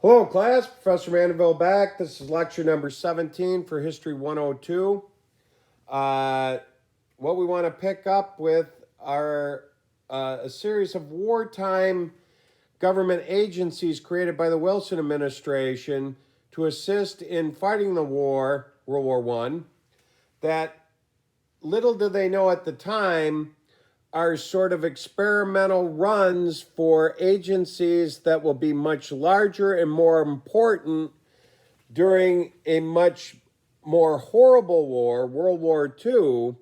Hello, class. Professor Mandeville back. This is lecture number 17 for History 102. What we want to pick up with are a series of wartime government agencies created by the Wilson administration to assist in fighting the war, World War I, that little did they know at the time are sort of experimental runs for agencies that will be much larger and more important during a much more horrible war, World War II.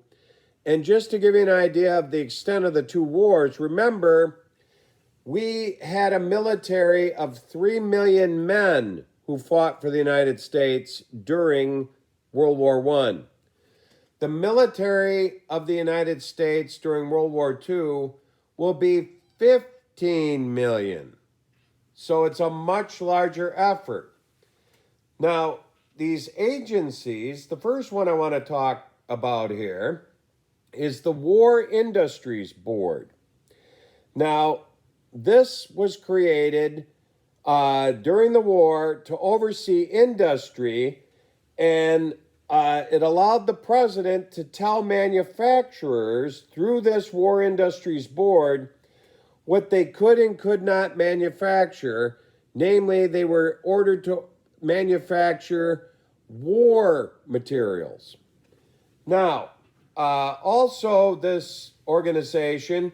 And just to give you an idea of the extent of the two wars, remember, we had a military of 3 million men who fought for the United States during World War I. The military of the United States during World War II will be 15 million. So it's a much larger effort. Now, these agencies, the first one I want to talk about here is the War Industries Board. Now, this was created during the war to oversee industry, and it allowed the president to tell manufacturers through this War Industries Board what they could and could not manufacture. Namely, they were ordered to manufacture war materials. Now, also this organization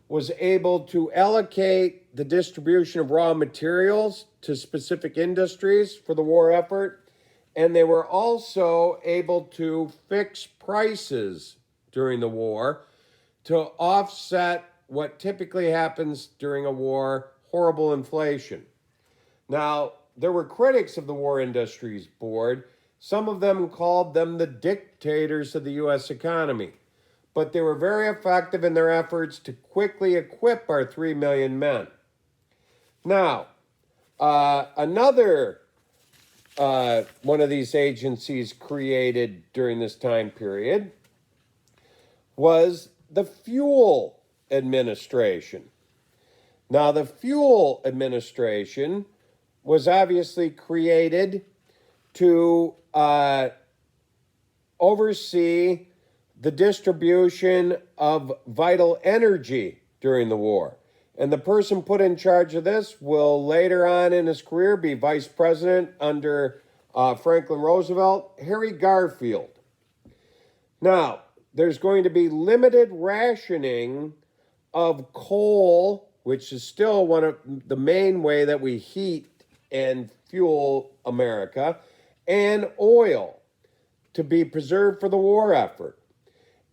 was able to allocate the distribution of raw materials to specific industries for the war effort. And they were also able to fix prices during the war to offset what typically happens during a war, horrible inflation. Now, there were critics of the War Industries Board. Some of them called them the dictators of the U.S. economy. But they were very effective in their efforts to quickly equip our 3 million men. Now, another one of these agencies created during this time period was the Fuel Administration. Now, the Fuel Administration was obviously created to oversee the distribution of vital energy during the war. And the person put in charge of this will later on in his career be vice president under Franklin Roosevelt, Harry Garfield. Now, there's going to be limited rationing of coal, which is still one of the main way that we heat and fuel America, and oil to be preserved for the war effort.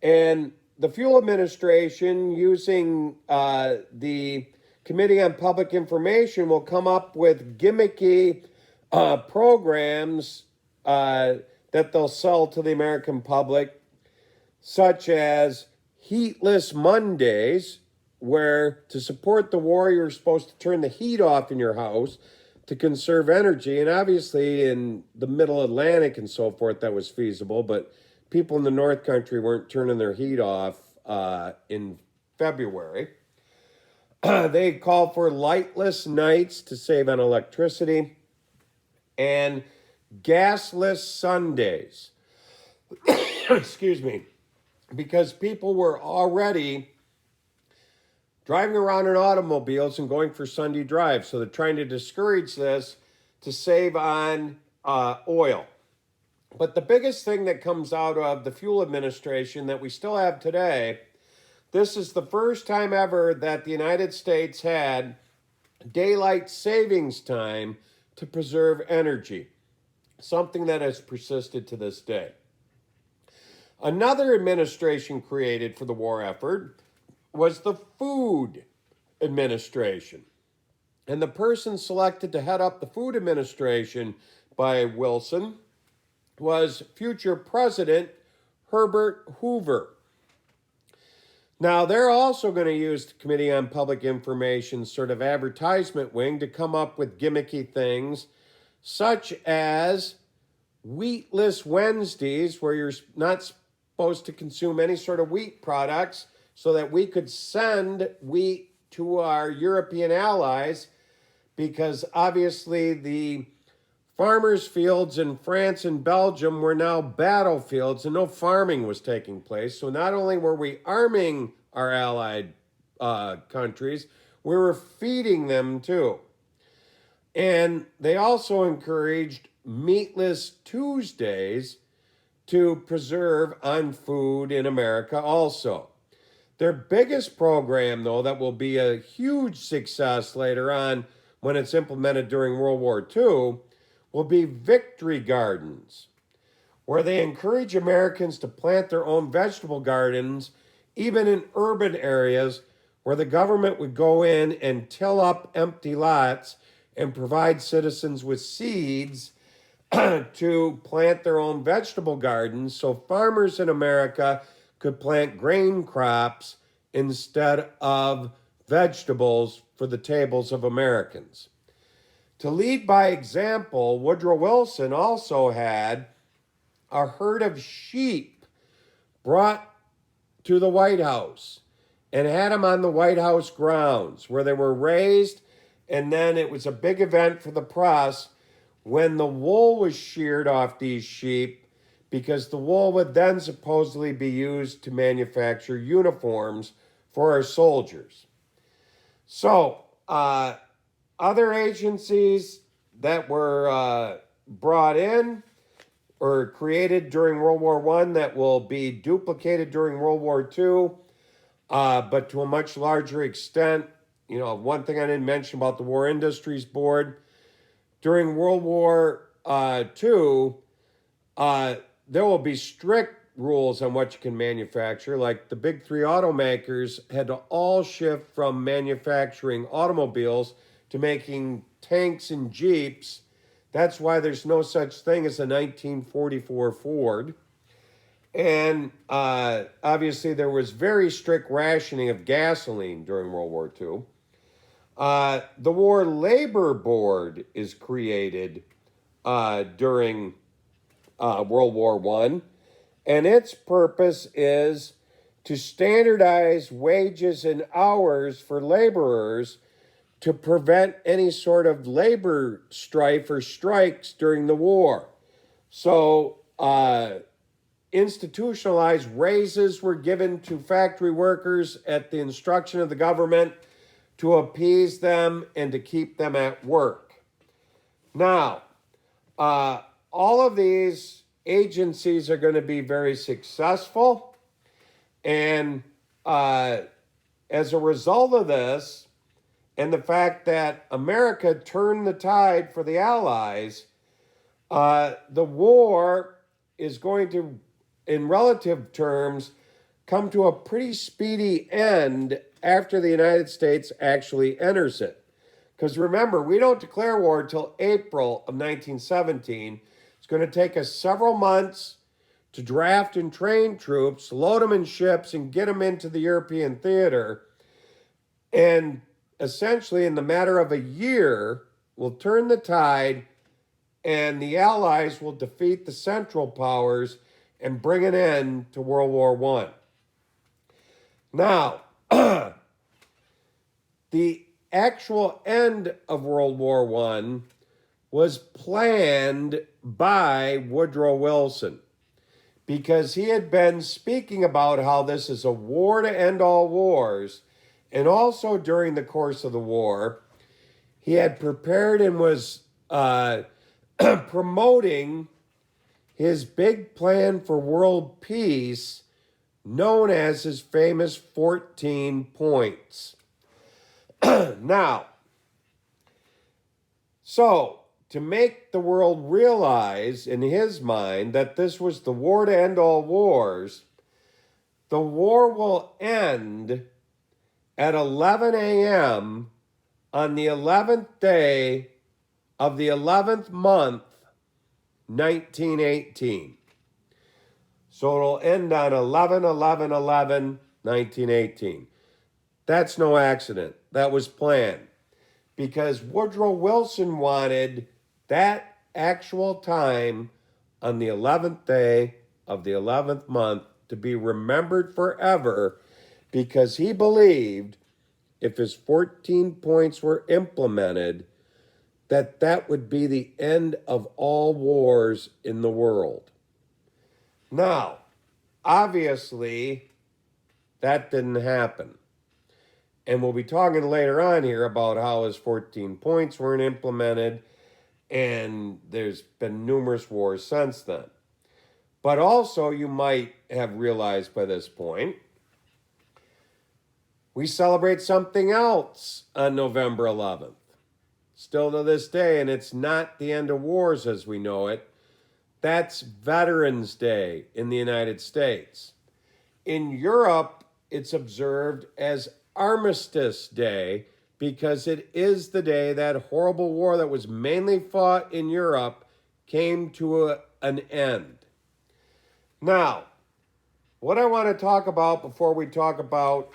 And the Fuel Administration, using the Committee on Public Information, will come up with gimmicky programs that they'll sell to the American public, such as Heatless Mondays, where to support the war, you're supposed to turn the heat off in your house to conserve energy. And obviously in the Middle Atlantic and so forth, that was feasible, but people in the North Country weren't turning their heat off in February. They call for lightless nights to save on electricity and gasless Sundays. Excuse me. Because people were already driving around in automobiles and going for Sunday drives. So they're trying to discourage this to save on oil. But the biggest thing that comes out of the Fuel Administration that we still have today, this is the first time ever that the United States had daylight savings time to preserve energy, something that has persisted to this day. Another administration created for the war effort was the Food Administration. And the person selected to head up the Food Administration by Wilson was future President Herbert Hoover. Now, they're also going to use the Committee on Public Information's sort of advertisement wing to come up with gimmicky things, such as Wheatless Wednesdays, where you're not supposed to consume any sort of wheat products, so that we could send wheat to our European allies because obviously the farmers' fields in France and Belgium were now battlefields and no farming was taking place. So not only were we arming our allied countries, we were feeding them too. And they also encouraged meatless Tuesdays to preserve on food in America also. Their biggest program, though, that will be a huge success later on when it's implemented during World War II, will be victory gardens, where they encourage Americans to plant their own vegetable gardens, even in urban areas where the government would go in and till up empty lots and provide citizens with seeds to plant their own vegetable gardens so farmers in America could plant grain crops instead of vegetables for the tables of Americans. To lead by example, Woodrow Wilson also had a herd of sheep brought to the White House and had them on the White House grounds where they were raised, and then it was a big event for the press when the wool was sheared off these sheep, because the wool would then supposedly be used to manufacture uniforms for our soldiers. So, other agencies that were brought in or created during World War I that will be duplicated during World War II, but to a much larger extent. You know, one thing I didn't mention about the War Industries Board, during World War II, there will be strict rules on what you can manufacture. Like the big three automakers had to all shift from manufacturing automobiles to making tanks and Jeeps. That's why there's no such thing as a 1944 Ford. And obviously there was very strict rationing of gasoline during World War II. The War Labor Board is created during World War I, and its purpose is to standardize wages and hours for laborers to prevent any sort of labor strife or strikes during the war. So, institutionalized raises were given to factory workers at the instruction of the government to appease them and to keep them at work. Now, all of these agencies are going to be very successful, and as a result of this, and the fact that America turned the tide for the Allies, the war is going to, in relative terms, come to a pretty speedy end after the United States actually enters it. Because remember, we don't declare war until April of 1917. It's going to take us several months to draft and train troops, load them in ships, and get them into the European theater. And essentially, in the matter of a year, we'll turn the tide, and the Allies will defeat the Central Powers and bring an end to World War I. Now, the actual end of World War I was planned by Woodrow Wilson, because he had been speaking about how this is a war to end all wars. And also during the course of the war, he had prepared and was promoting his big plan for world peace, known as his famous 14 points. Now, so to make the world realize in his mind that this was the war to end all wars, the war will end at 11 a.m. on the 11th day of the 11th month, 1918. So it'll end on 11/11/11/1918. That's no accident. That was planned, because Woodrow Wilson wanted that actual time on the 11th day of the 11th month to be remembered forever, because he believed if his 14 points were implemented, that that would be the end of all wars in the world. Now, obviously, that didn't happen. And we'll be talking later on here about how his 14 points weren't implemented, and there's been numerous wars since then. But also, you might have realized by this point, we celebrate something else on November 11th. Still to this day, and it's not the end of wars as we know it. That's Veterans Day in the United States. In Europe, it's observed as Armistice Day because it is the day that horrible war that was mainly fought in Europe came to an end. Now, what I want to talk about before we talk about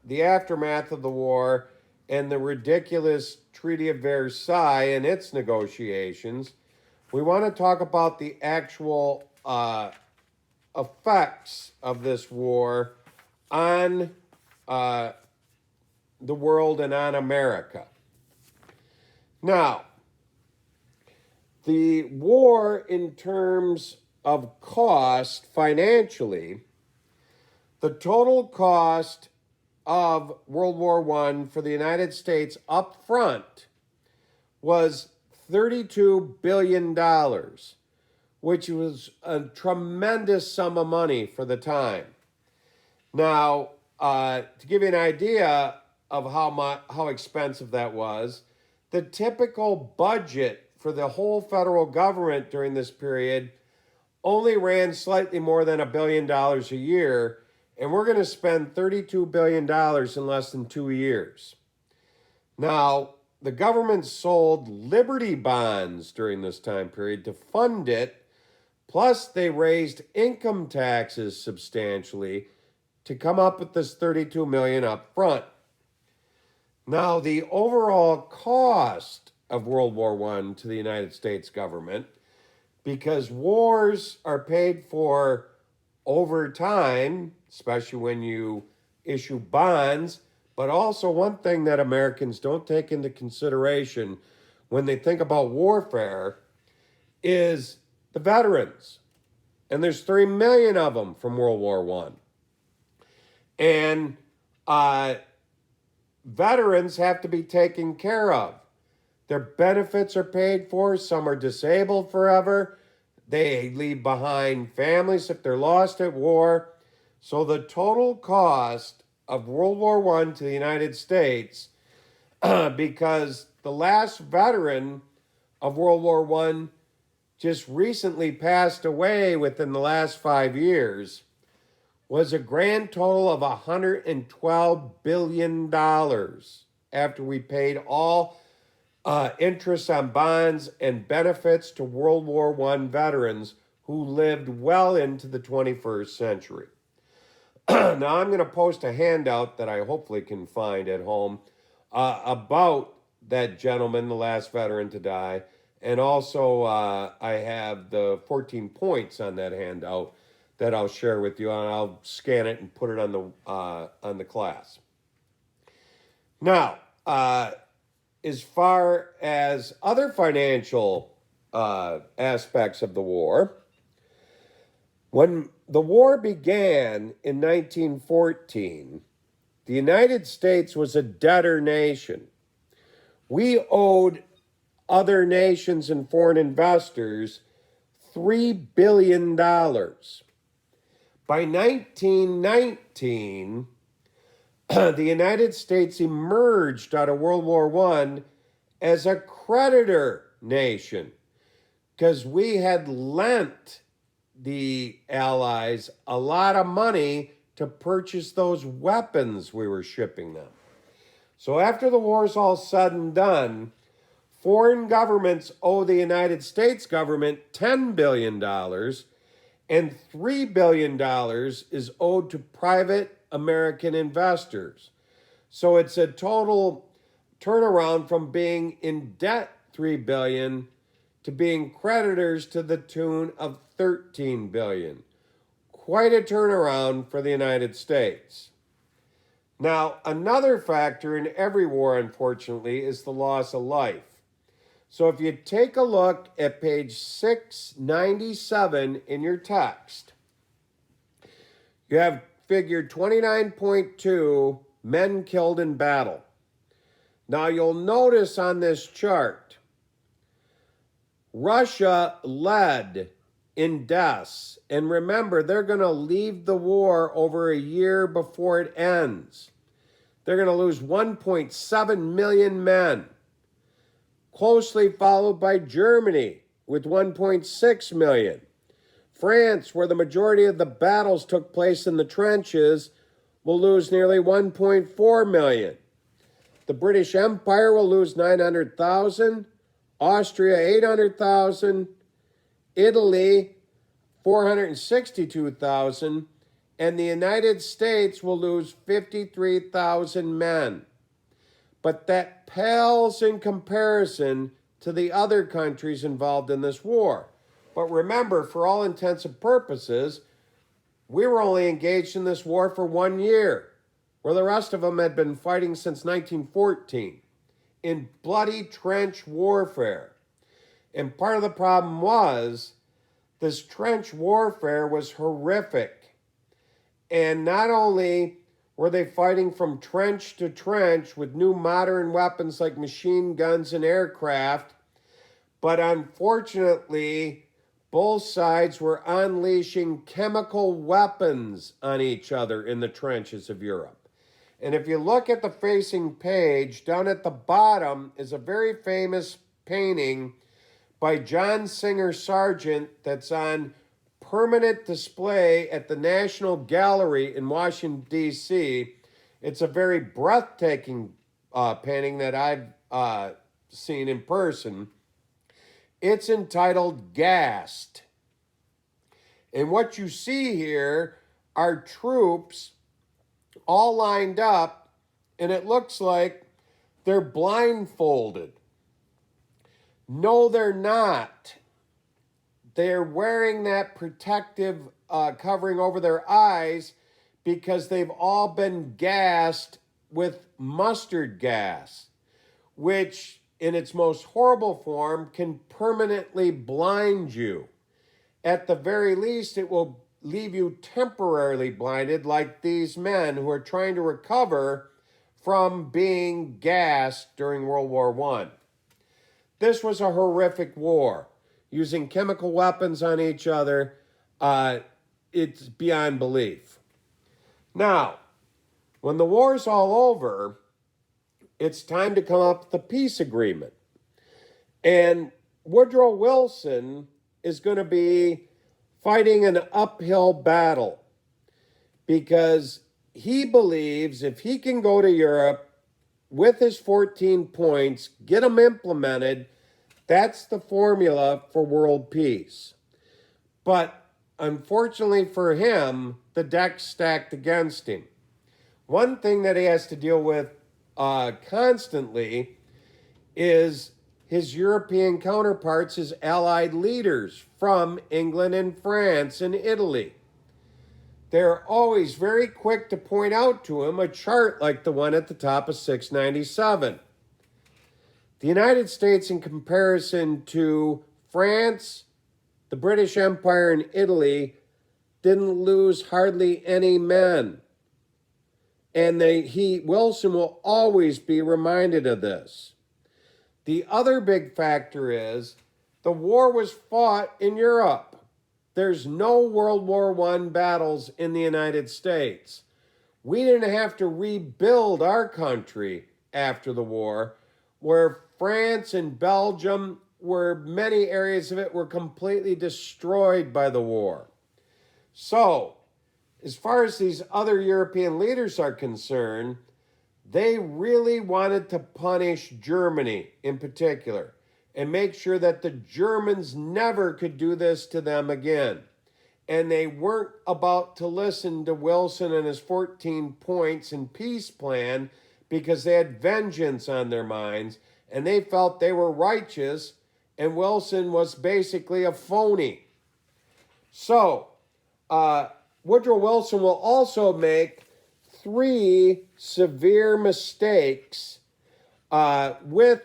the aftermath of the war and the ridiculous Treaty of Versailles and its negotiations, we want to talk about the actual effects of this war on the world and on America. Now, the war in terms of cost financially, the total cost of World War I for the United States up front was $32 billion, which was a tremendous sum of money for the time. Now, to give you an idea of how expensive that was, the typical budget for the whole federal government during this period only ran slightly more than $1 billion a year, and we're going to spend $32 billion in less than 2 years. Now, the government sold Liberty bonds during this time period to fund it, plus they raised income taxes substantially to come up with this $32 million up front. Now, the overall cost of World War I to the United States government, because wars are paid for over time, especially when you issue bonds, but also one thing that Americans don't take into consideration when they think about warfare is the veterans. And there's 3 million of them from World War I. And veterans have to be taken care of. Their benefits are paid for. Some are disabled forever. They leave behind families if they're lost at war. So the total cost of World War I to the United States, because the last veteran of World War I just recently passed away within the last 5 years, was a grand total of $112 billion after we paid all interest on bonds and benefits to World War I veterans who lived well into the 21st century. Now, I'm going to post a handout that I hopefully can find at home about that gentleman, the last veteran to die. And also, I have the 14 points on that handout that I'll share with you, and I'll scan it and put it on the class. Now, as far as other financial aspects of the war, when the war began in 1914, the United States was a debtor nation. We owed other nations and foreign investors $3 billion. By 1919, the United States emerged out of World War I as a creditor nation because we had lent the Allies a lot of money to purchase those weapons we were shipping them. So after the war's all said and done, foreign governments owe the United States government $10 billion, and $3 billion is owed to private American investors. So it's a total turnaround from being in debt $3 billion to being creditors to the tune of $13 billion. Quite a turnaround for the United States. Now, another factor in every war, unfortunately, is the loss of life. So if you take a look at page 697 in your text, you have figure 29.2 men killed in battle. Now you'll notice on this chart, Russia led in deaths. And remember, they're going to leave the war over a year before it ends. They're going to lose 1.7 million men, closely followed by Germany with 1.6 million. France, where the majority of the battles took place in the trenches, will lose nearly 1.4 million. The British Empire will lose 900,000, Austria 800,000, Italy 462,000, and the United States will lose 53,000 men. But that pales in comparison to the other countries involved in this war. But remember, for all intents and purposes, we were only engaged in this war for 1 year, where the rest of them had been fighting since 1914 in bloody trench warfare. And part of the problem was this trench warfare was horrific. And not only were they fighting from trench to trench with new modern weapons like machine guns and aircraft, but unfortunately, both sides were unleashing chemical weapons on each other in the trenches of Europe. And if you look at the facing page, down at the bottom is a very famous painting by John Singer Sargent that's on permanent display at the National Gallery in Washington, D.C. It's a very breathtaking painting that I've seen in person. It's entitled Gassed. And what you see here are troops all lined up, and it looks like they're blindfolded. No, they're not. They're wearing that protective covering over their eyes because they've all been gassed with mustard gas, which in its most horrible form can permanently blind you. At the very least, it will leave you temporarily blinded, like these men who are trying to recover from being gassed during World War I. This was a horrific war, using chemical weapons on each other. It's beyond belief. Now, when the war's all over, it's time to come up with a peace agreement. And Woodrow Wilson is going to be fighting an uphill battle because he believes if he can go to Europe with his 14 points, get them implemented, that's the formula for world peace. But unfortunately for him, the deck's stacked against him. One thing that he has to deal with constantly is his European counterparts, his allied leaders from England and France and Italy. They're always very quick to point out to him a chart like the one at the top of 697. The United States, in comparison to France, the British Empire, and Italy, didn't lose hardly any men. And Wilson will always be reminded of this. The other big factor is the war was fought in Europe. There's no World War I battles in the United States. We didn't have to rebuild our country after the war, where France and Belgium many areas of it were completely destroyed by the war. So, as far as these other European leaders are concerned, they really wanted to punish Germany in particular and make sure that the Germans never could do this to them again. And they weren't about to listen to Wilson and his 14 points and peace plan because they had vengeance on their minds and they felt they were righteous and Wilson was basically a phony. So, Woodrow Wilson will also make 3 severe mistakes with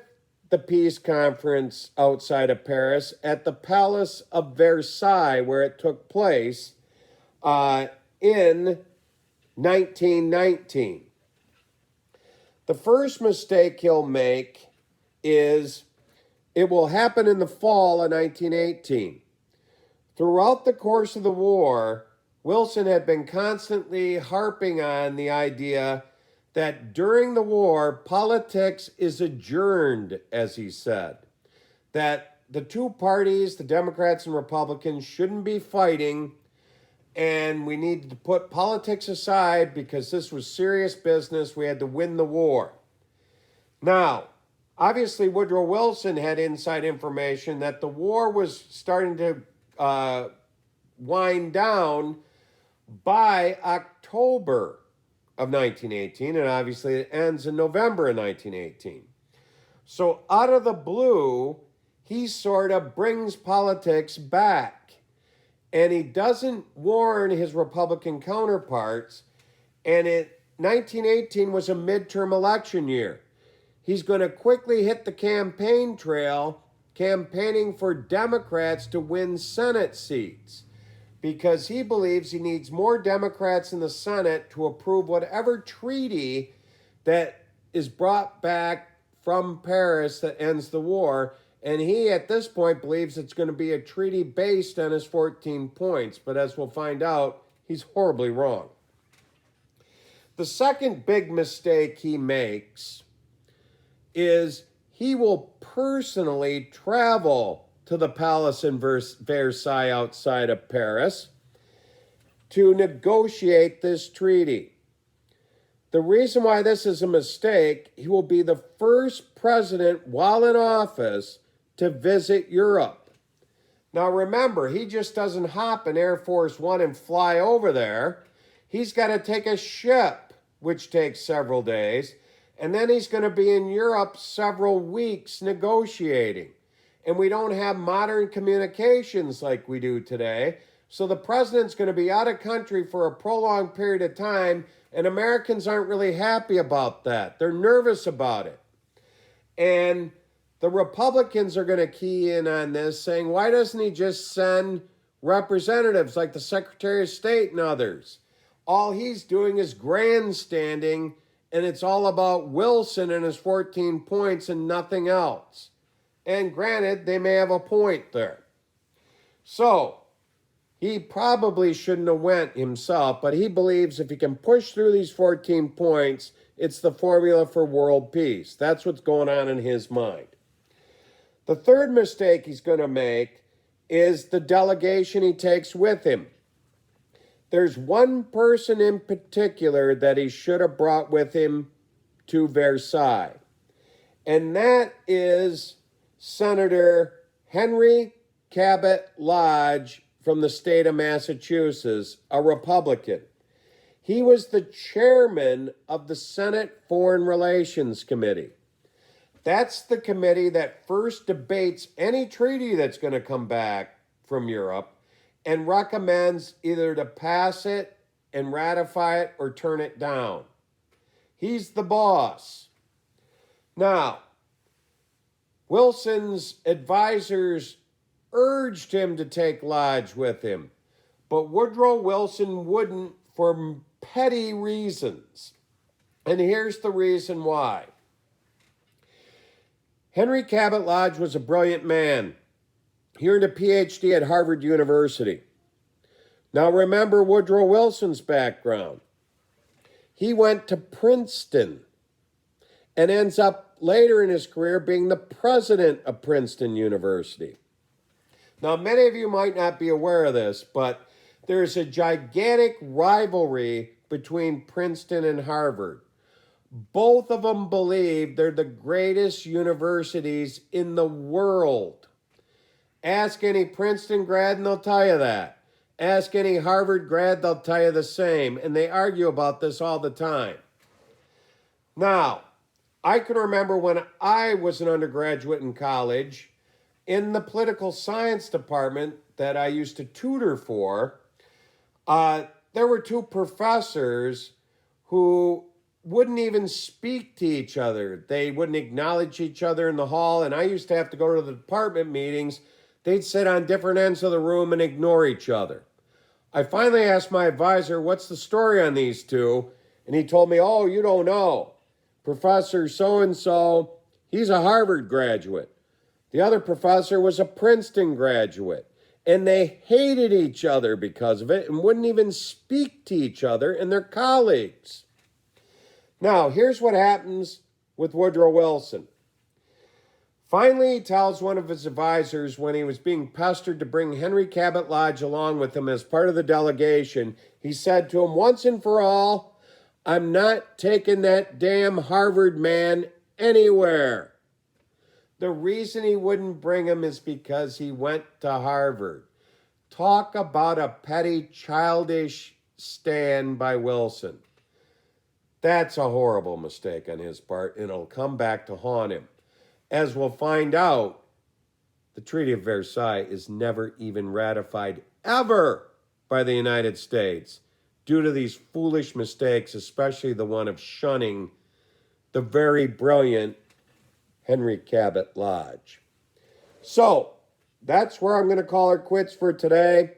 the peace conference outside of Paris at the Palace of Versailles, where it took place in 1919. The first mistake he'll make is it will happen in the fall of 1918. Throughout the course of the war, Wilson had been constantly harping on the idea that during the war, politics is adjourned, as he said. That the two parties, the Democrats and Republicans, shouldn't be fighting, and we needed to put politics aside because this was serious business. We had to win the war. Now, obviously, Woodrow Wilson had inside information that the war was starting to wind down by October of 1918, and obviously it ends in November of 1918. So out of the blue, he sort of brings politics back, and he doesn't warn his Republican counterparts, and 1918 was a midterm election year. He's going to quickly hit the campaign trail, campaigning for Democrats to win Senate seats, because he believes he needs more Democrats in the Senate to approve whatever treaty that is brought back from Paris that ends the war. And he, at this point, believes it's going to be a treaty based on his 14 points. But as we'll find out, he's horribly wrong. The second big mistake he makes is he will personally travel to the palace in Versailles outside of Paris to negotiate this treaty. The reason why this is a mistake, he will be the first president while in office to visit Europe. Now remember, he just doesn't hop in Air Force One and fly over there. He's got to take a ship, which takes several days, and then he's going to be in Europe several weeks negotiating. And we don't have modern communications like we do today. So the president's going to be out of country for a prolonged period of time, and Americans aren't really happy about that. They're nervous about it. And the Republicans are going to key in on this, saying, why doesn't he just send representatives like the Secretary of State and others? All he's doing is grandstanding, and it's all about Wilson and his 14 points and nothing else. And granted, they may have a point there. So, he probably shouldn't have went himself, but he believes if he can push through these 14 points, it's the formula for world peace. That's what's going on in his mind. The third mistake he's going to make is the delegation he takes with him. There's one person in particular that he should have brought with him to Versailles, and that is Senator Henry Cabot Lodge from the state of Massachusetts, a Republican. He was the chairman of the Senate Foreign Relations Committee. That's the committee that first debates any treaty that's going to come back from Europe and recommends either to pass it and ratify it or turn it down. He's the boss. Now, Wilson's advisors urged him to take Lodge with him, but Woodrow Wilson wouldn't for petty reasons. And here's the reason why. Henry Cabot Lodge was a brilliant man. He earned a PhD at Harvard University. Now remember Woodrow Wilson's background. He went to Princeton and ends up later in his career being the president of Princeton University. Now, many of you might not be aware of this, but there's a gigantic rivalry between Princeton and Harvard. Both of them believe they're the greatest universities in the world. Ask any Princeton grad and they'll tell you that. Ask any Harvard grad, they'll tell you the same. And they argue about this all the time. Now, I can remember when I was an undergraduate in college, in the political science department that I used to tutor for, there were two professors who wouldn't even speak to each other. They wouldn't acknowledge each other in the hall. And I used to have to go to the department meetings. They'd sit on different ends of the room and ignore each other. I finally asked my advisor, what's the story on these two? And he told me, oh, you don't know. Professor so-and-so, he's a Harvard graduate. The other professor was a Princeton graduate. And they hated each other because of it and wouldn't even speak to each other and their colleagues. Now, here's what happens with Woodrow Wilson. Finally, he tells one of his advisors when he was being pestered to bring Henry Cabot Lodge along with him as part of the delegation, he said to him, once and for all, I'm not taking that damn Harvard man anywhere. The reason he wouldn't bring him is because he went to Harvard. Talk about a petty, childish stand by Wilson. That's a horrible mistake on his part, and it'll come back to haunt him. As we'll find out, the Treaty of Versailles is never even ratified ever by the United States due to these foolish mistakes, especially the one of shunning the very brilliant Henry Cabot Lodge. So, that's where I'm going to call it quits for today.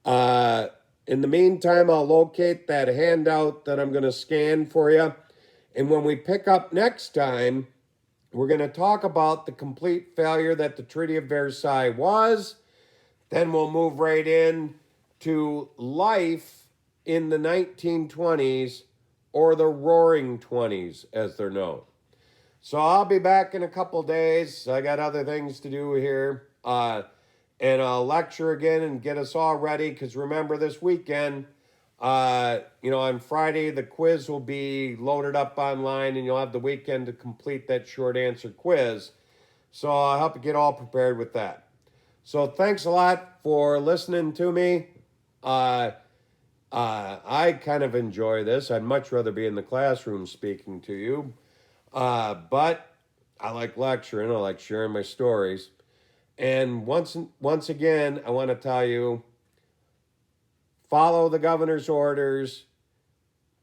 In the meantime, I'll locate that handout that I'm going to scan for you. And when we pick up next time, we're going to talk about the complete failure that the Treaty of Versailles was. Then we'll move right in to life in the 1920s, or the Roaring 20s, as they're known. So I'll be back in a couple days. I got other things to do here. And I'll lecture again and get us all ready, because remember, this weekend, on Friday, the quiz will be loaded up online, and you'll have the weekend to complete that short answer quiz. So I'll help you get all prepared with that. So thanks a lot for listening to me. I kind of enjoy this. I'd much rather be in the classroom speaking to you. But I like lecturing. I like sharing my stories. And once again, I want to tell you, follow the governor's orders,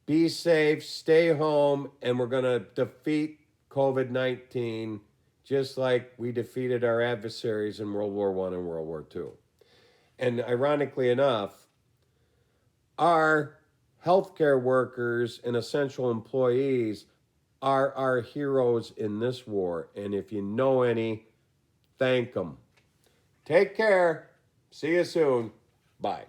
be safe, stay home, and we're going to defeat COVID-19 just like we defeated our adversaries in World War I and World War II. And ironically enough, our healthcare workers and essential employees are our heroes in this war. And if you know any, thank them. Take care. See you soon. Bye.